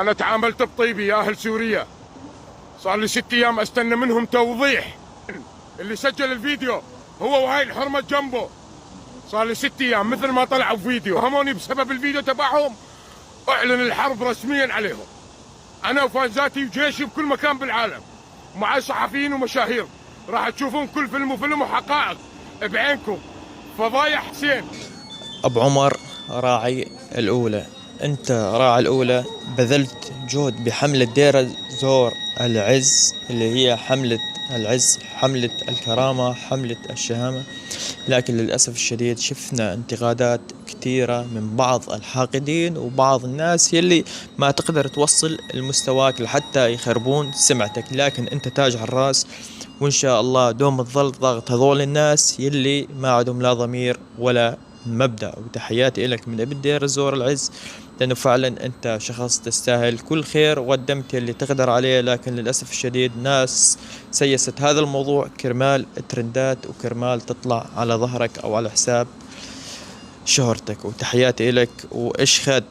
أنا تعاملت بطيبي يا أهل سوريا. صار لي 6 أيام أستنى منهم توضيح. اللي سجل الفيديو هو وهاي الحرمة جنبه. صار لي 6 أيام مثل ما طلعوا فيديو هموني بسبب الفيديو تبعهم. أعلن الحرب رسميا عليهم. أنا وفانزاتي وجيشي بكل مكان بالعالم، ومعي صحفيين ومشاهير. راح تشوفون كل فيلم وفيلم وحقائق بعينكم. فضايح حسين أبو عمر راعي الأولى، أنت راعي الأولى، بذلت جهد بحملة دير زور العز اللي هي حملة العز، حملة الكرامة، حملة الشهامة. لكن للأسف الشديد شفنا انتقادات كثيرة من بعض الحاقدين وبعض الناس يلي ما تقدر توصل لمستواك لحتى يخربون سمعتك. لكن أنت تاج على الراس، وإن شاء الله دوم تظل ضغط هذول الناس يلي ما عندهم لا ضمير ولا مبدأ. وتحياتي لك من ابن دير الزور العز، لأنه فعلا أنت شخص تستاهل كل خير وقدمت اللي تقدر عليه. لكن للأسف الشديد ناس سيست هذا الموضوع كرمال الترندات وكرمال تطلع على ظهرك أو على حساب شهرتك. وتحياتي لك وإيش خد